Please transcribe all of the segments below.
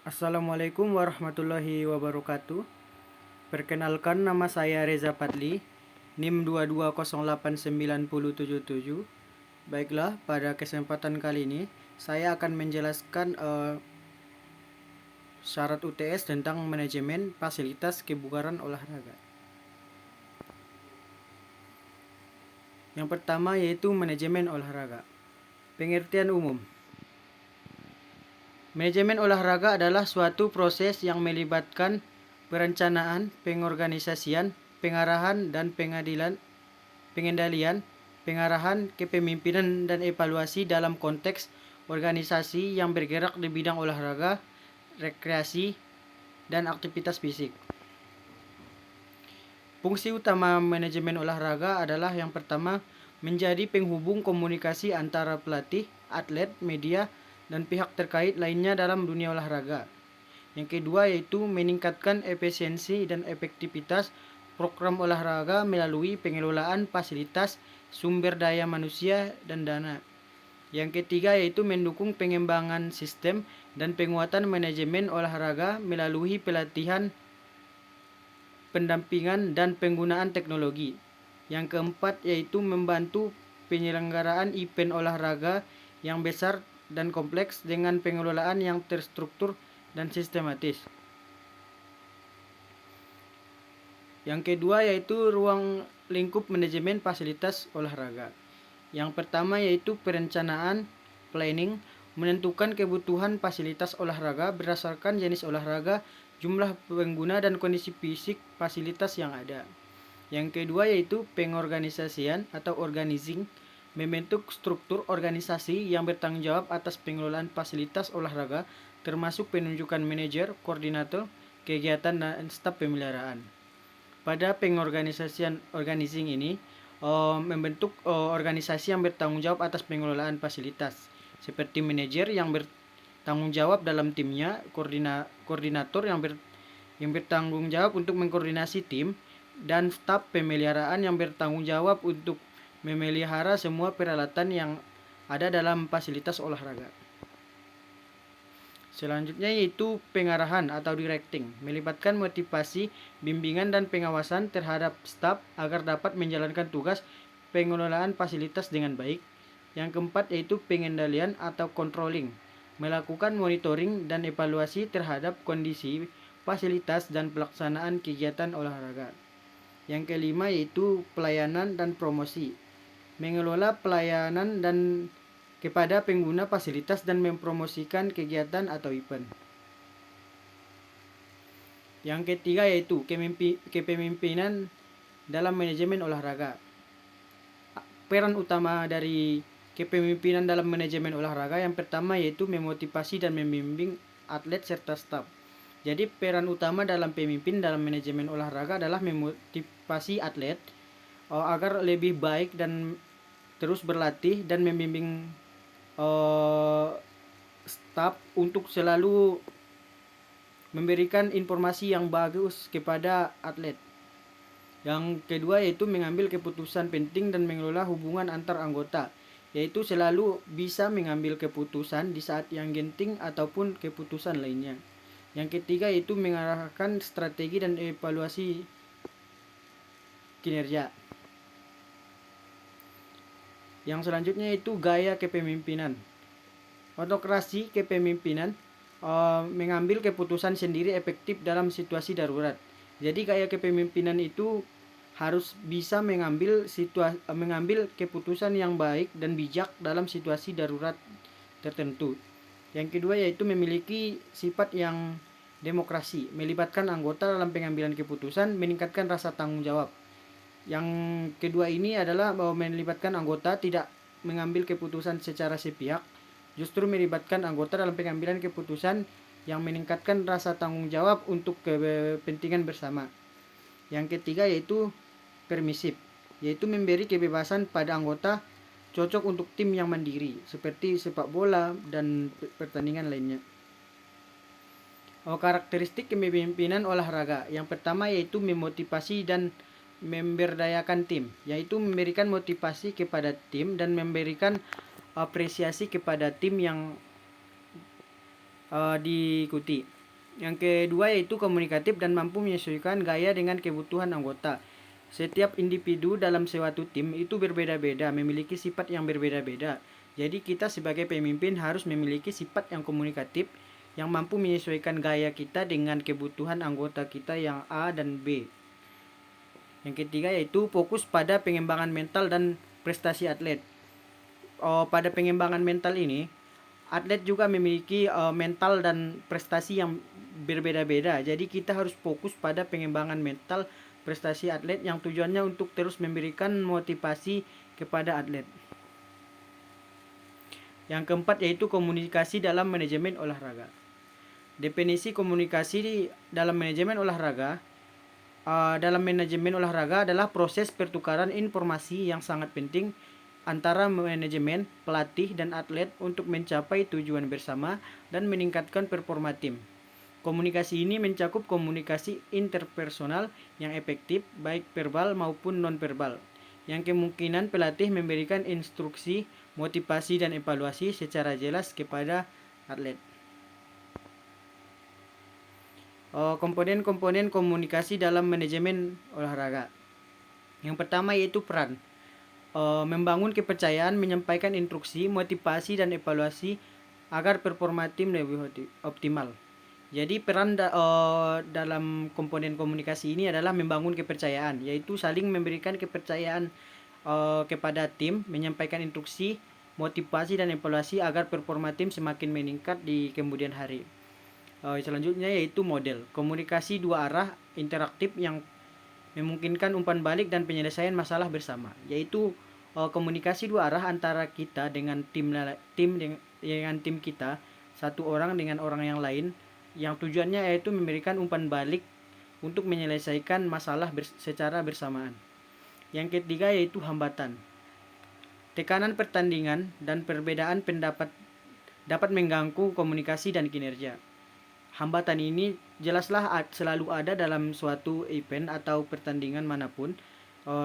Assalamualaikum warahmatullahi wabarakatuh. Perkenalkan, nama saya Reza Padli, NIM 2208977. Baiklah, pada kesempatan kali ini saya akan menjelaskan syarat UTS tentang manajemen fasilitas kebugaran olahraga. Yang pertama yaitu manajemen olahraga. Pengertian umum. Manajemen olahraga adalah suatu proses yang melibatkan perencanaan, pengorganisasian, pengarahan, dan pengendalian, pengarahan, kepemimpinan, dan evaluasi dalam konteks organisasi yang bergerak di bidang olahraga, rekreasi, dan aktivitas fisik. Fungsi utama manajemen olahraga adalah yang pertama, menjadi penghubung komunikasi antara pelatih, atlet, media, dan pihak terkait lainnya dalam dunia olahraga. Yang kedua yaitu meningkatkan efisiensi dan efektivitas program olahraga melalui pengelolaan fasilitas, sumber daya manusia, dan dana. Yang ketiga yaitu mendukung pengembangan sistem dan penguatan manajemen olahraga melalui pelatihan, pendampingan, dan penggunaan teknologi. Yang keempat yaitu membantu penyelenggaraan event olahraga yang besar dan kompleks dengan pengelolaan yang terstruktur dan sistematis. Yang kedua yaitu ruang lingkup manajemen fasilitas olahraga. Yang pertama yaitu perencanaan, planning, menentukan kebutuhan fasilitas olahraga berdasarkan jenis olahraga, jumlah pengguna, dan kondisi fisik fasilitas yang ada. Yang kedua yaitu pengorganisasian atau organizing, membentuk struktur organisasi yang bertanggung jawab atas pengelolaan fasilitas olahraga, termasuk penunjukan manajer, koordinator, kegiatan, dan staf pemeliharaan. Pada pengorganisasian organizing ini, membentuk organisasi yang bertanggung jawab atas pengelolaan fasilitas, seperti manajer yang bertanggung jawab dalam timnya, koordinator yang bertanggung jawab untuk mengkoordinasi tim, dan staf pemeliharaan yang bertanggung jawab untuk memelihara semua peralatan yang ada dalam fasilitas olahraga. Selanjutnya yaitu pengarahan atau directing, melibatkan motivasi, bimbingan, dan pengawasan terhadap staf agar dapat menjalankan tugas pengelolaan fasilitas dengan baik. Yang keempat yaitu pengendalian atau controlling, melakukan monitoring dan evaluasi terhadap kondisi fasilitas dan pelaksanaan kegiatan olahraga. Yang kelima yaitu pelayanan dan promosi, mengelola pelayanan dan kepada pengguna fasilitas dan mempromosikan kegiatan atau event. Yang ketiga yaitu kepemimpinan dalam manajemen olahraga. Peran utama dari kepemimpinan dalam manajemen olahraga yang pertama yaitu memotivasi dan membimbing atlet serta staf. Jadi peran utama dalam pemimpin dalam manajemen olahraga adalah memotivasi atlet agar lebih baik dan terus berlatih, dan membimbing staf untuk selalu memberikan informasi yang bagus kepada atlet. Yang kedua yaitu mengambil keputusan penting dan mengelola hubungan antar anggota, yaitu selalu bisa mengambil keputusan di saat yang genting ataupun keputusan lainnya. Yang ketiga yaitu mengarahkan strategi dan evaluasi kinerja. Yang selanjutnya itu gaya kepemimpinan. Otokrasi kepemimpinan mengambil keputusan sendiri efektif dalam situasi darurat. Jadi gaya kepemimpinan itu harus bisa mengambil keputusan yang baik dan bijak dalam situasi darurat tertentu. Yang kedua yaitu memiliki sifat yang demokrasi, melibatkan anggota dalam pengambilan keputusan, meningkatkan rasa tanggung jawab. Yang kedua ini adalah melibatkan anggota tidak mengambil keputusan secara sepihak, justru melibatkan anggota dalam pengambilan keputusan yang meningkatkan rasa tanggung jawab untuk kepentingan bersama. Yang ketiga yaitu permisif, yaitu memberi kebebasan pada anggota cocok untuk tim yang mandiri, seperti sepak bola dan pertandingan lainnya. Karakteristik kepemimpinan olahraga. Yang pertama yaitu memotivasi dan memberdayakan tim, yaitu memberikan motivasi kepada tim dan memberikan apresiasi kepada tim yang diikuti. Yang kedua yaitu komunikatif dan mampu menyesuaikan gaya dengan kebutuhan anggota. Setiap individu dalam suatu tim itu berbeda-beda, memiliki sifat yang berbeda-beda. Jadi kita sebagai pemimpin harus memiliki sifat yang komunikatif, yang mampu menyesuaikan gaya kita dengan kebutuhan anggota kita yang A dan B. Yang ketiga yaitu fokus pada pengembangan mental dan prestasi atlet. Pada pengembangan mental ini, atlet juga memiliki mental dan prestasi yang berbeda-beda. Jadi kita harus fokus pada pengembangan mental prestasi atlet yang tujuannya untuk terus memberikan motivasi kepada atlet. Yang keempat yaitu komunikasi dalam manajemen olahraga. Definisi komunikasi dalam manajemen olahraga. Dalam manajemen olahraga adalah proses pertukaran informasi yang sangat penting antara manajemen, pelatih, dan atlet untuk mencapai tujuan bersama dan meningkatkan performa tim. Komunikasi ini mencakup komunikasi interpersonal yang efektif, baik verbal maupun non-verbal, yang kemungkinan pelatih memberikan instruksi, motivasi, dan evaluasi secara jelas kepada atlet. Komponen-komponen komunikasi dalam manajemen olahraga. Yang pertama yaitu peran. Membangun kepercayaan, menyampaikan instruksi, motivasi, dan evaluasi agar performa tim lebih optimal. Jadi peran dalam komponen komunikasi ini adalah membangun kepercayaan, yaitu saling memberikan kepercayaan kepada tim, menyampaikan instruksi, motivasi, dan evaluasi agar performa tim semakin meningkat di kemudian hari. Selanjutnya yaitu model komunikasi dua arah interaktif yang memungkinkan umpan balik dan penyelesaian masalah bersama, yaitu komunikasi dua arah antara kita dengan dengan tim kita, satu orang dengan orang yang lain, yang tujuannya yaitu memberikan umpan balik untuk menyelesaikan masalah secara bersamaan. Yang ketiga yaitu hambatan. Tekanan pertandingan dan perbedaan pendapat dapat mengganggu komunikasi dan kinerja. Hambatan ini jelaslah selalu ada dalam suatu event atau pertandingan manapun,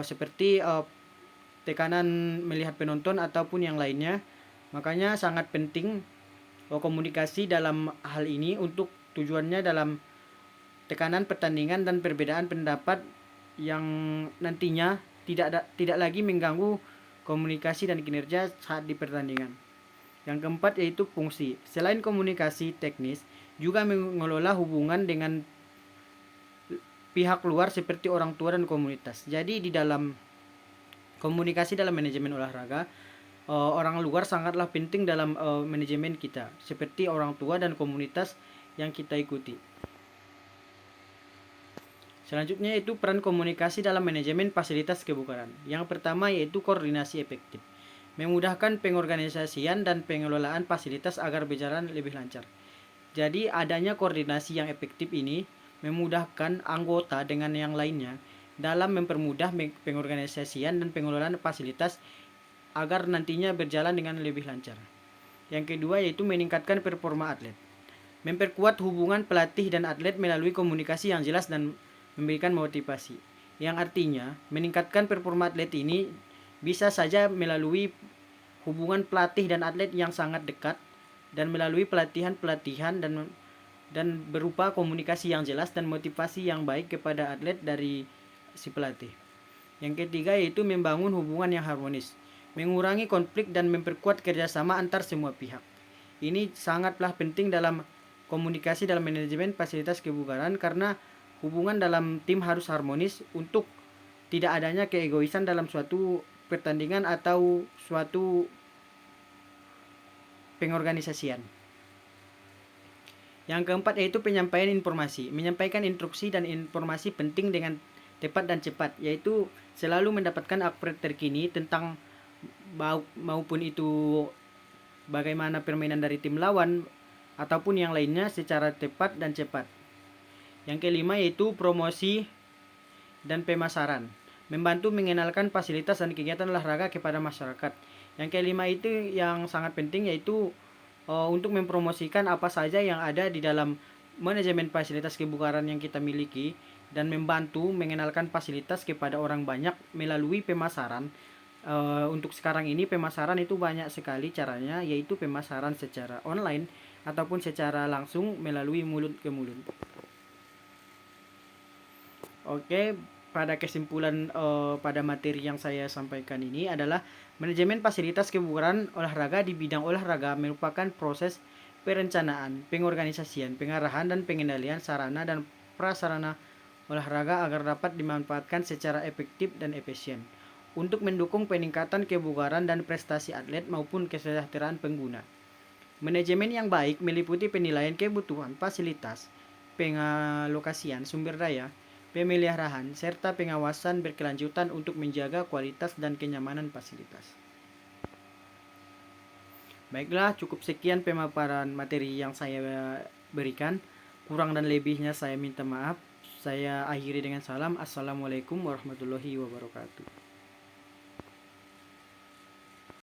seperti tekanan melihat penonton ataupun yang lainnya. Makanya sangat penting komunikasi dalam hal ini untuk tujuannya dalam tekanan pertandingan dan perbedaan pendapat yang nantinya tidak lagi mengganggu komunikasi dan kinerja saat di pertandingan. Yang keempat yaitu fungsi. Selain komunikasi teknis, juga mengelola hubungan dengan pihak luar seperti orang tua dan komunitas. Jadi di dalam komunikasi dalam manajemen olahraga, orang luar sangatlah penting dalam manajemen kita, seperti orang tua dan komunitas yang kita ikuti. Selanjutnya yaitu peran komunikasi dalam manajemen fasilitas kebugaran. Yang pertama yaitu koordinasi efektif, memudahkan pengorganisasian dan pengelolaan fasilitas agar berjalan lebih lancar. Jadi adanya koordinasi yang efektif ini memudahkan anggota dengan yang lainnya dalam mempermudah pengorganisasian dan pengelolaan fasilitas agar nantinya berjalan dengan lebih lancar. Yang kedua yaitu meningkatkan performa atlet. Memperkuat hubungan pelatih dan atlet melalui komunikasi yang jelas dan memberikan motivasi. Yang artinya meningkatkan performa atlet ini bisa saja melalui hubungan pelatih dan atlet yang sangat dekat dan melalui pelatihan dan berupa komunikasi yang jelas dan motivasi yang baik kepada atlet dari si pelatih. Yang ketiga yaitu membangun hubungan yang harmonis, mengurangi konflik dan memperkuat kerjasama antar semua pihak. Ini sangatlah penting dalam komunikasi dalam manajemen fasilitas kebugaran, karena hubungan dalam tim harus harmonis untuk tidak adanya keegoisan dalam suatu pertandingan atau suatu pengorganisasian. Yang keempat yaitu penyampaian informasi, menyampaikan instruksi dan informasi penting dengan tepat dan cepat, yaitu selalu mendapatkan update terkini tentang maupun itu bagaimana permainan dari tim lawan ataupun yang lainnya secara tepat dan cepat. Yang kelima yaitu promosi dan pemasaran, membantu mengenalkan fasilitas dan kegiatan olahraga kepada masyarakat. Yang kelima itu yang sangat penting yaitu untuk mempromosikan apa saja yang ada di dalam manajemen fasilitas kebugaran yang kita miliki dan membantu mengenalkan fasilitas kepada orang banyak melalui pemasaran. Untuk sekarang ini pemasaran itu banyak sekali caranya, yaitu pemasaran secara online ataupun secara langsung melalui mulut ke mulut. Oke, pada kesimpulan pada materi yang saya sampaikan ini adalah manajemen fasilitas kebugaran olahraga di bidang olahraga merupakan proses perencanaan, pengorganisasian, pengarahan, dan pengendalian sarana dan prasarana olahraga agar dapat dimanfaatkan secara efektif dan efisien untuk mendukung peningkatan kebugaran dan prestasi atlet maupun kesejahteraan pengguna. Manajemen yang baik meliputi penilaian kebutuhan fasilitas, pengalokasian sumber daya, pemeliharaan, serta pengawasan berkelanjutan untuk menjaga kualitas dan kenyamanan fasilitas. Baiklah, cukup sekian pemaparan materi yang saya berikan. Kurang dan lebihnya saya minta maaf. Saya akhiri dengan salam. Assalamualaikum warahmatullahi wabarakatuh.